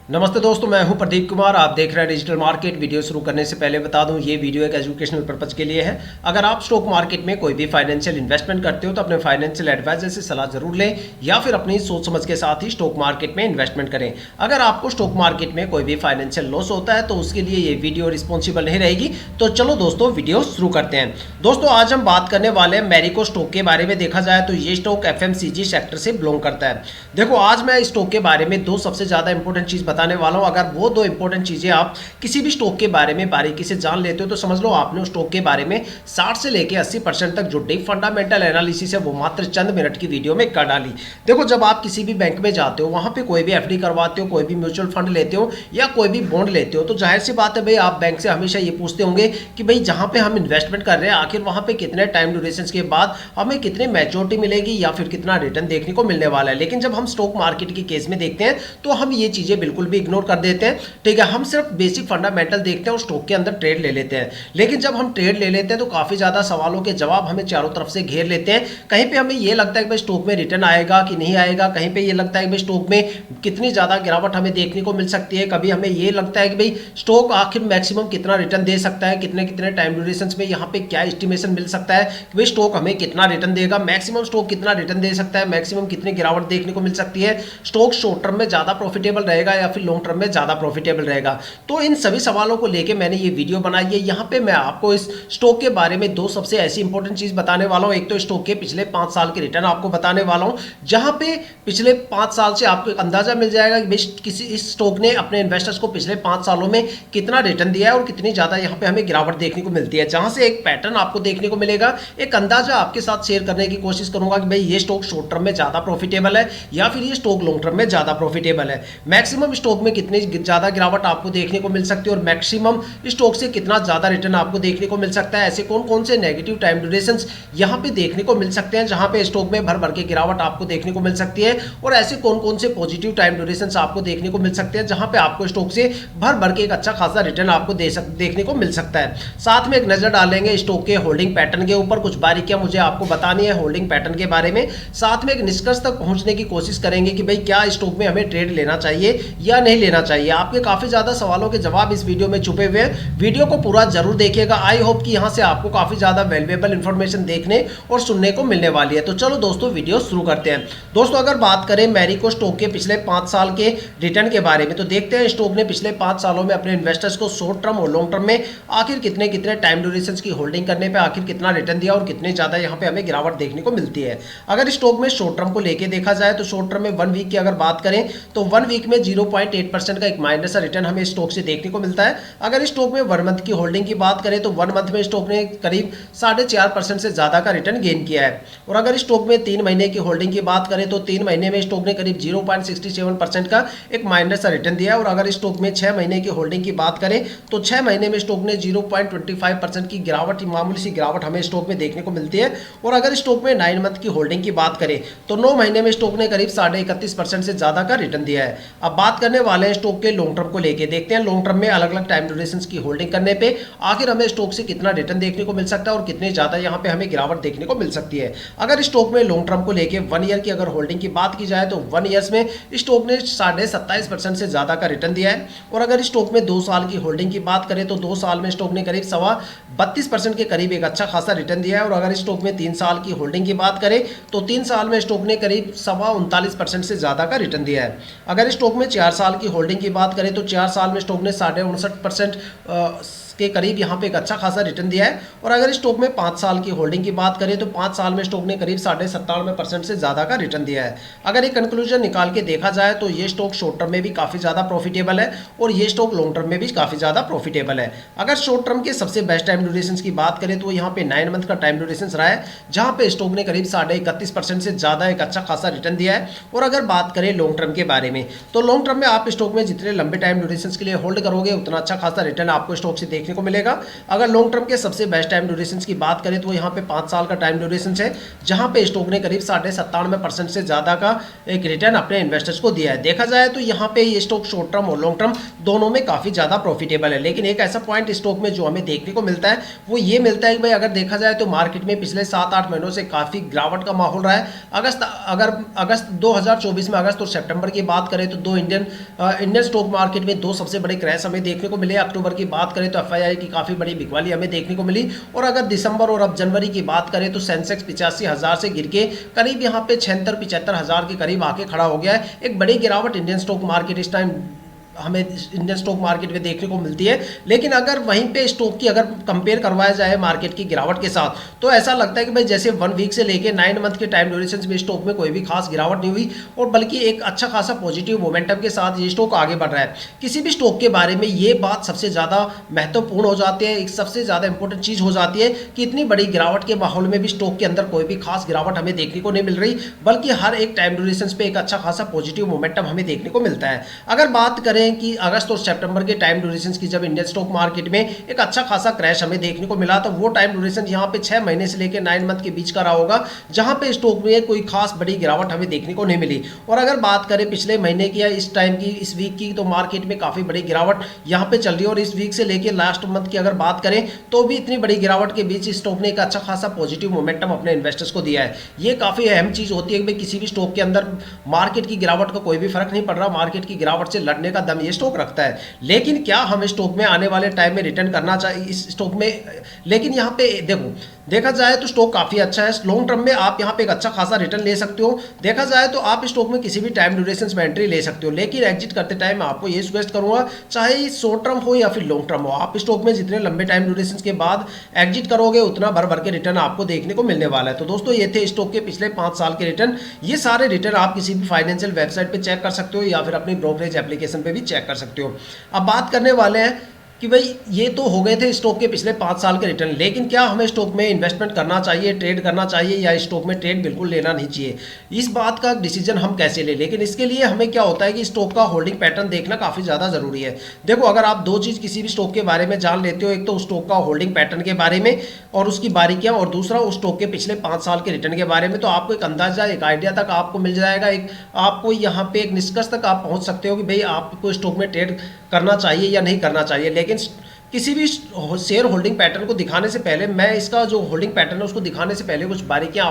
नमस्ते दोस्तों, मैं हूं प्रदीप कुमार। आप देख रहे हैं डिजिटल मार्केट। वीडियो शुरू करने से पहले बता दूं, ये वीडियो एक एजुकेशनल पर्पज के लिए है। अगर आप स्टॉक मार्केट में कोई भी फाइनेंशियल इन्वेस्टमेंट करते हो तो अपने फाइनेंशियल एडवाइजर से सलाह जरूर लें या फिर अपनी सोच समझ के साथ ही स्टॉक मार्केट में इन्वेस्टमेंट करें। अगर आपको स्टॉक मार्केट में कोई भी फाइनेंशियल लॉस होता है तो उसके लिए ये वीडियो रिस्पॉन्सिबल नहीं रहेगी। तो चलो दोस्तों, वीडियो शुरू करते हैं। दोस्तों, आज हम बात करने वाले हैं मैरिको स्टॉक के बारे में। देखा जाए तो ये स्टॉक एफएमसीजी सेक्टर से बिलोंग करता है। देखो, आज मैं इस स्टॉक के बारे में दो सबसे ज्यादा इंपॉर्टेंट चीज बताने वाला हूं। अगर वो दो इंपॉर्टेंट चीजें आप किसी भी स्टॉक के बारे में बारीकी से जान लेते हो तो समझ लो आपने उस स्टॉक के बारे में 60 से लेकर 80% तक जो डीप फंडामेंटल एनालिसिस है वो मात्र चंद मिनट की वीडियो में कर डाली। देखो, जब आप किसी भी बैंक में जाते हो, वहां पे कोई भी एफडी करवाते हो, कोई भी म्यूचुअल फंड लेते हो या कोई भी बॉन्ड लेते हो, तो जाहिर सी बात है भाई, आप बैंक से हमेशा ये पूछते होंगे कि भाई जहां पे हम इन्वेस्टमेंट कर रहे हैं आखिर वहां पे कितने टाइम ड्यूरेशन के बाद हमें कितनी मैच्योरिटी मिलेगी या फिर कितना रिटर्न देखने को मिलने वाला है। लेकिन जब हम स्टॉक मार्केट के केस में देखते हैं तो हम ये चीजें बिल्कुल भी इग्नोर कर देते हैं। ठीक है, हम सिर्फ बेसिक फंडामेंटल देखते हैं और स्टॉक के अंदर ट्रेड ले लेते हैं। लेकिन जब हम ट्रेड ले लेते हैं तो काफी ज्यादा सवालों के जवाब हमें चारों तरफ से घेर लेते हैं। कहीं पे हमें ये लगता है कि भाई स्टॉक में रिटर्न आएगा कि नहीं आएगा, कहीं पे ये लगता है कि भाई स्टॉक में कितनी ज्यादा गिरावट हमें देखने को मिल सकती है, कभी हमें ये लगता है कि भाई स्टॉक आखिर मैक्सिमम कितना रिटर्न दे सकता है, कितने कितने टाइम ड्यूरेशन में यहाँ पे क्या एस्टिमेशन मिल सकता है कि भाई स्टॉक हमें कितना रिटर्न देगा, मैक्सिमम स्टॉक कितना रिटर्न दे सकता है, मैक्सिमम कितनी गिरावट देखने को मिल सकती है, स्टॉक शॉर्ट टर्म में ज्यादा प्रॉफिटेबल रहेगा या फिर लॉन्ग टर्म में ज्यादा प्रॉफिटेबल रहेगा। तो इन सभी सवालों को लेके मैंने ये वीडियो बनाई है। यहाँ पे मैं आपको इस स्टॉक के बारे में दो सबसे ऐसी इंपॉर्टेंट चीज बताने वाला हूँ। एक तो स्टॉक के पिछले 5 साल के रिटर्न आपको बताने वाला हूँ, जहां पे पिछले 5 साल से आपको एक अंदाजा मिल जाएगा कि किसी इस स्टॉक ने अपने इन्वेस्टर्स को पिछले 5 सालों में कितना रिटर्न दिया है और कितनी ज्यादा यहाँ पे हमें गिरावट देखने को मिलती है। जहां से एक पैटर्न आपको देखने को मिलेगा, एक अंदाजा आपके साथ शेयर करने की कोशिश करूंगा कि भाई ये स्टॉक शॉर्ट टर्म में ज्यादा प्रॉफिटेबल है या फिर ये स्टॉक लॉन्ग टर्म में ज्यादा प्रॉफिटेबल है। मैक्सिमम स्टॉक में कितनी ज्यादा गिरावट आपको देखने को मिल सकती है और मैक्सिमम स्टॉक से कितना ज्यादा रिटर्न आपको देखने को मिल सकता है। ऐसे कौन कौन से नेगेटिव टाइम ड्यूरेशंस यहां पे देखने को मिल सकते हैं जहां पे स्टॉक में भर भर के गिरावट आपको देखने को मिल सकती है, और ऐसे कौन कौन से पॉजिटिव टाइम ड्यूरेशंस आपको देखने को मिल सकते हैं जहां पे आपको स्टॉक से भर भर के एक अच्छा खासा रिटर्न आपको देखने को मिल सकता है। साथ में एक नजर डालेंगे स्टॉक के होल्डिंग पैटर्न के ऊपर। कुछ बारीकियां मुझे आपको बतानी है होल्डिंग पैटर्न के बारे में। साथ में एक निष्कर्ष तक पहुंचने की कोशिश करेंगे कि भाई क्या स्टॉक में हमें ट्रेड लेना चाहिए या नहीं लेना चाहिए। आपके काफी ज्यादा सवालों के जवाब इस वीडियो में छुपे हुए हैं। वीडियो को पूरा जरूर देखिएगा। आई होप कि यहां से आपको काफी ज्यादा वैल्यूएबल इंफॉर्मेशन देखने और सुनने को मिलने वाली है। तो चलो दोस्तों, वीडियो शुरू करते हैं। दोस्तों, अगर बात करें मैरिको स्टॉक के पिछले 5 साल के रिटर्न के बारे में तो देखते हैं स्टॉक ने पिछले 5 सालों में अपने इन्वेस्टर्स को शॉर्ट टर्म और लॉन्ग टर्म में आखिर कितने कितने टाइम ड्यूरेशन की होल्डिंग करने पर आखिर कितना रिटर्न दिया और कितने ज्यादा यहाँ पे हमें गिरावट देखने को मिलती है। अगर स्टॉक में शॉर्ट टर्म को लेकर देखा जाए तो शॉर्ट टर्म में 1 वीक की अगर बात करें तो 1 वीक में 0.8% का एक माइनस रिटर्न हमें स्टॉक से देखने को मिलता है। अगर स्टॉक में 1 मंथ की होल्डिंग की बात करें तो 1 मंथ में स्टॉक ने करीब 4.5% से ज्यादा का रिटर्न गेन किया है। और अगर स्टॉक में 3 महीने की होल्डिंग की बात करें तो 3 महीने में स्टॉक ने करीब 0.67% का एक माइनस रिटर्न दिया है। और अगर स्टॉक में 6 महीने की होल्डिंग की बात करें तो 6 महीने में स्टॉक ने 0.25% की गिरावट, मामूली सी गिरावट हमें स्टॉक में देखने को मिलती है। और अगर स्टॉक में 9 मंथ की होल्डिंग की बात करें तो 9 महीने में स्टॉक ने करीब 31.5% से ज्यादा का रिटर्न दिया है। अब बात करने वाले हैं स्टॉक के लॉन्ग टर्म को लेकर। देखते हैं लॉन्ग टर्म में अलग अलग टाइम ड्यूरेशन की होल्डिंग करने पे आखिर हमें स्टॉक से कितना रिटर्न देखने को मिल सकता है और कितने ज्यादा यहाँ पे हमें गिरावट देखने को मिल सकती है। अगर स्टॉक में लॉन्ग टर्म को लेके 1 ईयर की अगर होल्डिंग की बात की जाए तो 1 ईयर्स में स्टॉक ने 27.5% से ज्यादा का रिटर्न दिया है। और अगर स्टॉक में 2 साल की होल्डिंग की बात करें तो 2 साल में स्टॉक ने करीब 32% के करीब एक अच्छा खासा रिटर्न दिया है। और अगर स्टॉक में 3 साल की होल्डिंग की बात करें तो 3 साल में स्टॉक ने करीब 39% से ज्यादा का रिटर्न दिया है। अगर स्टॉक में 4 साल की होल्डिंग की बात करें तो 4 साल में स्टॉक ने 59.5% के करीब यहाँ पे एक अच्छा खासा रिटर्न दिया है। और अगर स्टॉक में 5 साल की होल्डिंग की बात करें तो 5 साल में स्टॉक ने करीब 97.5% से ज्यादा का रिटर्न दिया है। अगर एक कंक्लूजन निकाल के देखा जाए तो ये स्टॉक शॉर्ट टर्म में भी काफी ज्यादा प्रॉफिटेबल है और ये स्टॉक लॉन्ग टर्म में भी काफी ज्यादा प्रॉफिटेबल है। अगर शॉर्ट टर्म के सबसे बेस्ट टाइम ड्यूरेशन की बात करें तो यहाँ पे 9 मंथ का टाइम ड्यूरेशन रहा है, जहां पे स्टॉक ने करीब 31.5% से ज्यादा एक अच्छा खासा रिटर्न दिया है। और अगर बात करें लॉन्ग टर्म के बारे में तो लॉन्ग टर्म में आप स्टॉक में जितने लंबे टाइम ड्यूरेशन के लिए होल्ड करोगे उतना अच्छा खासा रिटर्न आपको स्टॉक से देखने देखने को मिलेगा। अगर लॉन्ग टर्म के सबसे बेस्ट टाइम ड्यूरेशन की बात करें तो यहाँ पे 5 साल का टाइम ड्यूरेशन है, जहाँ पे स्टॉक ने करीब 97.5% से ज़्यादा का एक रिटर्न अपने इन्वेस्टर्स को दिया है। देखा जाए तो यहाँ पे ये स्टॉक शॉर्ट टर्म और लॉन्ग टर्म दोनों में काफ़ी ज़्यादा प्रॉफिटेबल है। लेकिन एक ऐसा पॉइंट स्टॉक में जो हमें देखने को मिलता है वो ये मिलता है कि भाई अगर देखा जाए तो मार्केट में पिछले 7-8 महीनों से काफ़ी गिरावट का माहौल रहा है। अगस्त 2024 में अगस्त और सितंबर की बात करें तो दो इंडियन स्टॉक मार्केट में दो सबसे बड़े क्रैश हमें देखने को मिले। अक्टूबर की बात करें तो एफआईआई की काफ़ी बड़ी बिकवाली हमें देखने को मिली, और अगर दिसंबर और अब जनवरी की बात करें तो सेंसेक्स 85,000 से गिर के करीब यहाँ पे 76-75,000 के करीब आके खड़ा हो गया है। एक बड़ी गिरावट इंडियन स्टॉक मार्केट इस टाइम हमें इंडियन स्टॉक मार्केट में देखने को मिलती है। लेकिन अगर वहीं पे स्टॉक की अगर कंपेयर करवाया जाए मार्केट की गिरावट के साथ तो ऐसा लगता है कि भाई जैसे 1 वीक से लेके 9 मंथ के टाइम ड्यूरेशन में स्टॉक में कोई भी खास गिरावट नहीं हुई, और बल्कि एक अच्छा खासा पॉजिटिव मोमेंटम के साथ ये स्टॉक आगे बढ़ रहा है। किसी भी स्टॉक के बारे में ये बात सबसे ज़्यादा महत्वपूर्ण हो जाती है, एक सबसे ज़्यादा इंपॉर्टेंट चीज़ हो जाती है कि इतनी बड़ी गिरावट के माहौल में भी स्टॉक के अंदर कोई भी खास गिरावट हमें देखने को नहीं मिल रही, बल्कि हर एक टाइम ड्यूरेशन पे एक अच्छा खासा पॉजिटिव मोमेंटम हमें देखने को मिलता है। अगर बात करें कि अगस्त और सितंबर के टाइम ड्यूरेशन की जब इंडियन स्टॉक मार्केट में एक अच्छा खासा क्रैश हमें देखने को मिला तो वो टाइम ड्यूरेशन यहाँ पे 6 महीने से लेकर 9 मंथ के बीच का रहा होगा, जहां पे स्टॉक में कोई खास बड़ी गिरावट हमें देखने को नहीं मिली। और अगर बात करें पिछले महीने की या इस टाइम की, इस वीक की, तो मार्केट में काफ़ी बड़ी गिरावट यहाँ पे चल रही है। और इस वीक से लेकर लास्ट मंथ की अगर बात करें तो भी इतनी बड़ी गिरावट के बीच स्टॉक ने एक अच्छा खासा पॉजिटिव मोमेंटम अपने इन्वेस्टर्स को दिया है। ये काफ़ी अहम चीज़ होती है कि भाई किसी भी स्टॉक के अंदर मार्केट की गिरावट का कोई भी फर्क नहीं पड़ रहा, मार्केट की गिरावट से लड़ने का दम ये स्टॉक रखता है। लेकिन क्या हम स्टॉक में आने वाले टाइम में रिटर्न करना चाहिए इस स्टॉक में? लेकिन यहाँ पे देखा जाए तो स्टॉक काफ़ी अच्छा है। लॉन्ग टर्म में आप यहाँ पे एक अच्छा खासा रिटर्न ले सकते हो। देखा जाए तो आप स्टॉक में किसी भी टाइम ड्यूरेशन में एंट्री ले सकते हो, लेकिन एग्जिट करते टाइम आपको ये सजेस्ट करूँगा, चाहे शॉर्ट टर्म हो या फिर लॉन्ग टर्म हो, आप स्टॉक में जितने लंबे टाइम ड्यूरेशन के बाद एग्जिट करोगे उतना भर भर के रिटर्न आपको देखने को मिलने वाला है। तो दोस्तों ये थे स्टॉक के पिछले 5 साल के रिटर्न। ये सारे रिटर्न आप किसी भी फाइनेंशियल वेबसाइट पर चेक कर सकते हो या फिर अपनी ब्रोकरेज एप्लीकेशन पर भी चेक कर सकते हो। अब बात करने वाले हैं कि भाई ये तो हो गए थे स्टॉक के पिछले 5 साल के रिटर्न, लेकिन क्या हमें स्टॉक में इन्वेस्टमेंट करना चाहिए, ट्रेड करना चाहिए, या स्टॉक में ट्रेड बिल्कुल लेना नहीं चाहिए? इस बात का डिसीजन हम कैसे लें? लेकिन इसके लिए हमें क्या होता है कि स्टॉक का होल्डिंग पैटर्न देखना काफ़ी ज़्यादा ज़रूरी है। देखो, अगर आप दो चीज़ किसी भी स्टॉक के बारे में जान लेते हो, एक तो उस स्टॉक का होल्डिंग पैटर्न के बारे में और उसकी बारीकियाँ, और दूसरा उस स्टॉक के पिछले 5 साल के रिटर्न के बारे में, तो आपको एक अंदाजा, एक आइडिया तक आपको मिल जाएगा। एक आपको यहाँ पे एक निष्कर्ष तक आप पहुँच सकते हो कि भाई आपको स्टॉक में ट्रेड करना चाहिए या नहीं करना चाहिए। लेकिन किसी भी शेयर होल्डिंग पैटर्न को दिखाने से पहले, मैं इसका जो होल्डिंग पैटर्न है उसको दिखाने से पहले कुछ बारीकियां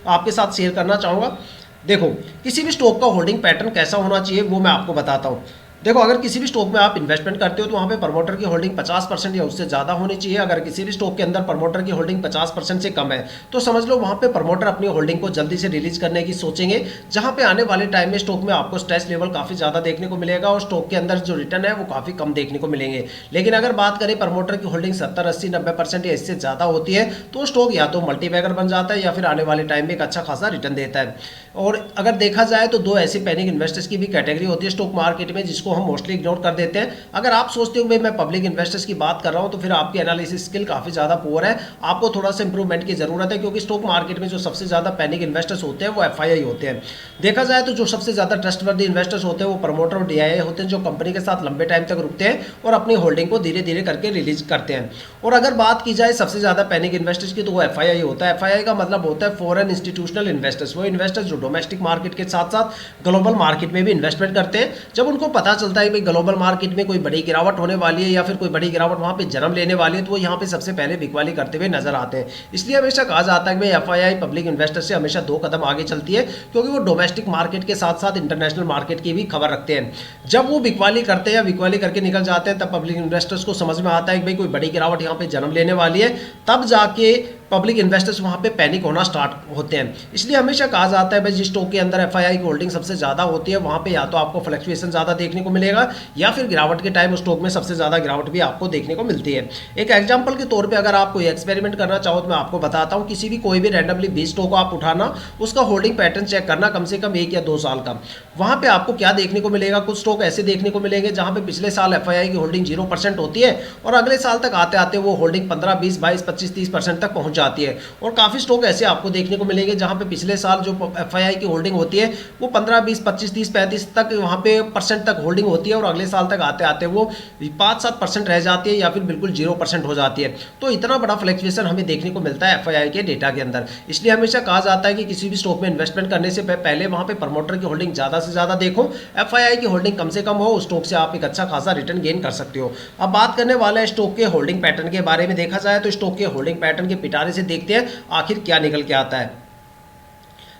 आपके साथ शेयर करना चाहूँगा। देखो, किसी भी स्टॉक का होल्डिंग पैटर्न कैसा होना चाहिए वो मैं आपको बताता हूँ। देखो, अगर किसी भी स्टॉक में आप इन्वेस्टमेंट करते हो तो वहाँ पे प्रमोटर की होल्डिंग 50% या उससे ज़्यादा होनी चाहिए। अगर किसी भी स्टॉक के अंदर प्रमोटर की होल्डिंग 50% से कम है तो समझ लो वहाँ पे प्रमोटर अपनी होल्डिंग को जल्दी से रिलीज करने की सोचेंगे, जहाँ पे आने वाले टाइम में स्टॉक में आपको स्ट्रेस लेवल काफ़ी ज़्यादा देखने को मिलेगा और स्टॉक के अंदर जो रिटर्न है वो काफ़ी कम देखने को मिलेंगे। लेकिन अगर बात करें प्रमोटर की होल्डिंग 70, 80, 90% या इससे ज़्यादा होती है तो स्टॉक या तो मल्टीबैगर बन जाता है या फिर आने वाले टाइम में एक अच्छा खासा रिटर्न देता है। और अगर देखा जाए तो दो ऐसी पैनिक इन्वेस्टर्स की भी कैटेगरी होती है स्टॉक मार्केट में जिसको हम मोस्टली इग्नोर देते हैं। अगर आप सोचते हो भाई मैं पब्लिक इन्वेस्टर्स की बात कर रहा हूं तो फिर आपकी एनालिसिस स्किल काफी ज्यादा पुअर है, आपको थोड़ा सा इंप्रूवमेंट की जरूरत है, क्योंकि स्टॉक मार्केट में जो सबसे ज्यादा पैनिक इन्वेस्टर्स होते हैं वो एफआईआई होते हैं। देखा जाए तो जो सबसे ज्यादा ट्रस्टवर्दी इन्वेस्टर्स होते हैं वो प्रमोटर और डीआईआई होते हैं, जो कंपनी के साथ लंबे टाइम तक रुकते हैं और अपनी होल्डिंग को धीरे धीरे करके रिलीज करते हैं। और अगर बात की जाए सबसे ज्यादा पैनिक इन्वेस्टर्स की तो वो एफआईआई होता है। एफआईआई का मतलब होता है फॉरेन इंस्टीट्यूशनल इन्वेस्टर्स, वो इन्वेस्टर्स जो डोमेस्टिक मार्केट के साथ साथ ग्लोबल मार्केट में भी इन्वेस्टमेंट करते हैं। जब उनको पता चलता है कि ग्लोबल मार्केट में कोई बड़ी गिरावट होने वाली है या फिर कोई बड़ी गिरावट वहां पे जन्म लेने वाली है तो वो यहाँ पे सबसे पहले बिकवाली करते हुए नजर आते हैं। इसलिए हमेशा कहा जाता है कि एफआईआई पब्लिक इन्वेस्टर से हमेशा 2 कदम आगे चलती है, क्योंकि वो डोमेस्टिक मार्केट के साथ साथ इंटरनेशनल मार्केट की भी खबर रखते हैं। जब वो बिकवाली करते हैं या बिकवाली करके निकल जाते हैं तब पब्लिक इन्वेस्टर्स को समझ में आता है कि भाई कोई बड़ी गिरावट यहाँ पे जन्म लेने वाली है, तब जाके पब्लिक इन्वेस्टर्स वहाँ पे पैनिक होना स्टार्ट होते हैं। इसलिए हमेशा कहा जाता है भाई जिस स्टॉक के अंदर एफआईआई की होल्डिंग सबसे ज़्यादा होती है वहाँ पे या तो आपको फ्लक्चुएशन ज़्यादा देखने को मिलेगा या फिर गिरावट के टाइम उस स्टॉक में सबसे ज़्यादा गिरावट भी आपको देखने को मिलती है। एक एग्जांपल के तौर पे अगर आप कोई एक्सपेरिमेंट करना चाहो तो मैं आपको बताता हूँ, कोई भी रैंडमली 20 स्टॉक आप उठाना, उसका होल्डिंग पैटर्न चेक करना कम से कम 1 या 2 साल का। वहाँ पे आपको क्या देखने को मिलेगा, कुछ स्टॉक ऐसे देखने को मिलेंगे जहाँ पे पिछले साल एफआईआई की होल्डिंग 0% होती है और अगले साल तक आते आते वो होल्डिंग 15, 20, 22, 25, 30% तक पहुँच जाती है। और काफ़ी स्टॉक ऐसे आपको देखने को मिलेंगे जहाँ पे पिछले साल जो एफआईआई की होल्डिंग होती है वो 15, 20, 25, 30, 35 तक वहाँ पे परसेंट तक होल्डिंग होती है और अगले साल तक आते आते वो 5-7% रह जाती है या फिर बिल्कुल 0% हो जाती है। तो इतना बड़ा फ्लक्चुएशन हमें देखने को मिलता है एफआईआई के डेटा के अंदर। इसलिए हमेशा कहा जाता है कि किसी भी स्टॉक में इन्वेस्टमेंट करने से पहले वहाँ पे प्रमोटर की होल्डिंग ज़्यादा से ज़्यादा देखो, एफआईआई की होल्डिंग कम से कम हो, उस स्टॉक से आप एक अच्छा खासा रिटर्न गेन कर सकते हो। अब बात करने वाला है स्टॉक के होल्डिंग पैटर्न के बारे में। देखा जाए तो स्टॉक के होल्डिंग पैटर्न के पिटारे से देखते हैं आखिर क्या निकल के आता है।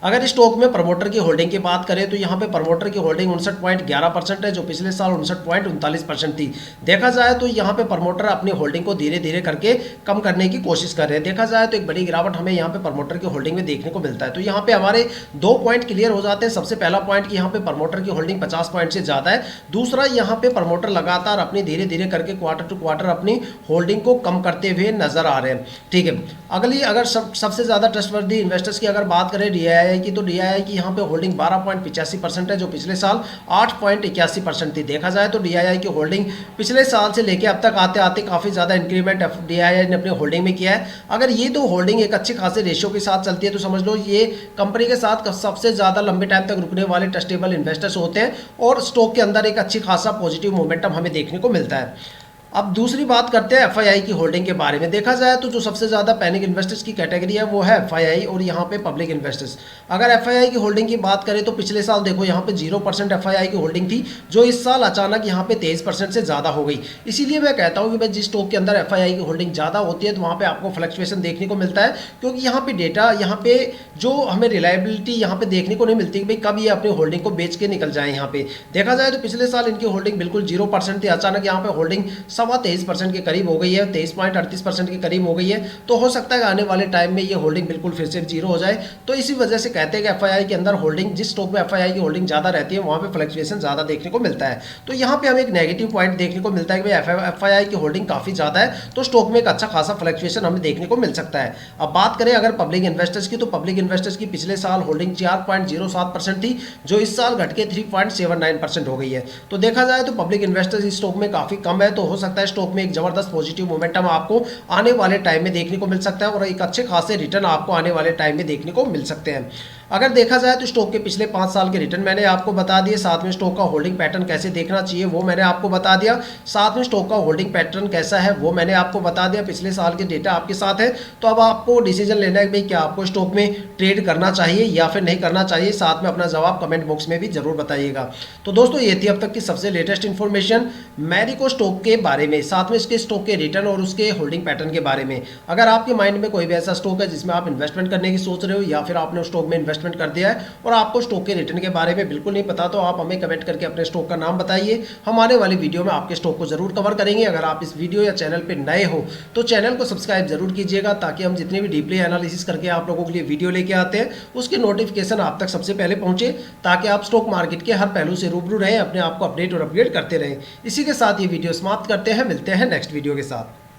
अगर स्टॉक में प्रमोटर की होल्डिंग की बात करें तो यहाँ पे प्रमोटर की होल्डिंग 59.11% है, जो पिछले साल 59.39% थी। देखा जाए तो यहाँ पे प्रमोटर अपनी होल्डिंग को धीरे धीरे करके कम करने की कोशिश कर रहे हैं। देखा जाए तो एक बड़ी गिरावट हमें यहाँ पे प्रमोटर की होल्डिंग में देखने को मिलता है। तो यहाँ पे हमारे 2 पॉइंट क्लियर हो जाते हैं। सबसे पहला पॉइंट कि यहाँ पे प्रमोटर की होल्डिंग 50 पॉइंट से ज़्यादा है। दूसरा, यहाँ पे प्रमोटर लगातार अपनी धीरे धीरे करके क्वार्टर टू क्वार्टर अपनी होल्डिंग को कम करते हुए नजर आ रहे हैं। ठीक है, अगली अगर सबसे ज़्यादा ट्रस्टवर्दी इन्वेस्टर्स की अगर बात करें DII की, तो DII की यहाँ पे होल्डिंग 12.85% है, जो पिछले साल 8.81% थी। देखा जाए तो DII की होल्डिंग पिछले साल से लेके अब तक आते आते काफ़ी ज़्यादा इंक्रीमेंट DII ने अपनी होल्डिंग में किया है। अगर ये तो होल्डिंग एक अच्छे खासे रेशियो के साथ चलती है तो समझ लो ये कंपनी के साथ सबसे ज़्यादा लंबे टाइम तक रुकने वाले ट्रस्टेबल इन्वेस्टर्स होते हैं और स्टॉक के अंदर एक अच्छी खासा पॉजिटिव मोमेंटम हमें देखने को मिलता है। अब दूसरी बात करते हैं एफआईआई की होल्डिंग के बारे में। देखा जाए तो जो सबसे ज़्यादा पैनिक इन्वेस्टर्स की कैटेगरी है वो है एफआईआई और यहाँ पे पब्लिक इन्वेस्टर्स। अगर एफआईआई की होल्डिंग की बात करें तो पिछले साल देखो यहाँ पे 0% एफआईआई की होल्डिंग थी, जो इस साल अचानक यहाँ पे 23% से ज़्यादा हो गई। इसीलिए मैं कहता हूँ कि भाई जिस स्टॉक के अंदर एफआईआई की होल्डिंग ज़्यादा होती है तो वहाँ पर आपको फ्लक्चुएशन देखने को मिलता है, क्योंकि यहाँ पे डेटा यहाँ पे जो हमें रिलायबिलिटी यहाँ पे देखने को नहीं मिलती कि भाई कब ये अपनी होल्डिंग को बेच के निकल जाए। यहाँ पे देखा जाए तो पिछले साल इनकी होल्डिंग बिल्कुल 0% थी, अचानक यहाँ पे होल्डिंग 23.25% करीब हो गई है, 23.38% के करीब हो गई है। तो हो सकता है आने वाले टाइम में ये होल्डिंग बिल्कुल फिर से जीरो हो जाए। तो इसी वजह से कहते हैं कि एफआईआई के अंदर होल्डिंग, जिस स्टॉक में एफआईआई की होल्डिंग ज़्यादा रहती है वहाँ पे फ्लक्चुएशन ज़्यादा देखने को मिलता है। तो यहाँ पे हमें एक नेगेटिव पॉइंट देखने को मिलता है कि भाई एफआईआई की होल्डिंग काफ़ी ज़्यादा है तो स्टॉक में एक अच्छा खासा फ्लक्चुएशन हमें देखने को मिल सकता है। अब बात करें अगर पब्लिक इन्वेस्टर्स की, तो पब्लिक इन्वेस्टर्स की पिछले साल होल्डिंग 4.07% थी, जो इस साल घट के 3.79% हो गई है। तो देखा जाए तो पब्लिक इन्वेस्टर्स इस स्टॉक में काफ़ी कम है। तो हो सकता है स्टॉक में एक जबरदस्त पॉजिटिव मोमेंटम आपको आने वाले टाइम में देखने को मिल सकता है और एक अच्छे खासे रिटर्न आपको आने वाले टाइम में देखने को मिल सकते हैं। अगर देखा जाए तो स्टॉक के पिछले 5 साल के रिटर्न मैंने आपको बता दिए, साथ में स्टॉक का होल्डिंग पैटर्न कैसे देखना चाहिए वो मैंने आपको बता दिया, साथ में स्टॉक का होल्डिंग पैटर्न कैसा है वो मैंने आपको बता दिया। पिछले साल के डेटा आपके साथ है, तो अब आपको डिसीजन लेना है कि भाई क्या आपको स्टॉक में ट्रेड करना चाहिए या फिर नहीं करना चाहिए। साथ में अपना जवाब कमेंट बॉक्स में भी जरूर बताइएगा। तो दोस्तों ये थी अब तक की सबसे लेटेस्ट इन्फॉर्मेशन मैरिको स्टॉक के बारे में, साथ में इसके स्टॉक के रिटर्न और उसके होल्डिंग पैटर्न के बारे में। अगर आपके माइंड में कोई भी ऐसा स्टॉक है जिसमें आप इन्वेस्टमेंट करने की सोच रहे हो या फिर आपने उस स्टॉक में इन्वेस्टमेंट कर दिया है और आपको स्टॉक के रिटर्न के बारे में बिल्कुल नहीं पता, तो आप हमें कमेंट करके अपने स्टॉक का नाम बताइए। हम आने वाली वीडियो में आपके स्टॉक को जरूर कवर करेंगे। अगर आप इस वीडियो या चैनल पर नए हो तो चैनल को सब्सक्राइब जरूर कीजिएगा, ताकि हम जितनी भी डीपली एनालिसिस करके आप लोगों के लिए वीडियो लेके आते हैं उसके नोटिफिकेशन आप तक सबसे पहले पहुंचे, ताकि आप स्टॉक मार्केट के हर पहलू से रूबरू रहें, अपने आप को अपडेट और अपग्रेड करते रहें। इसी के साथ ये वीडियो समाप्त करते हैं, मिलते हैं नेक्स्ट वीडियो के साथ।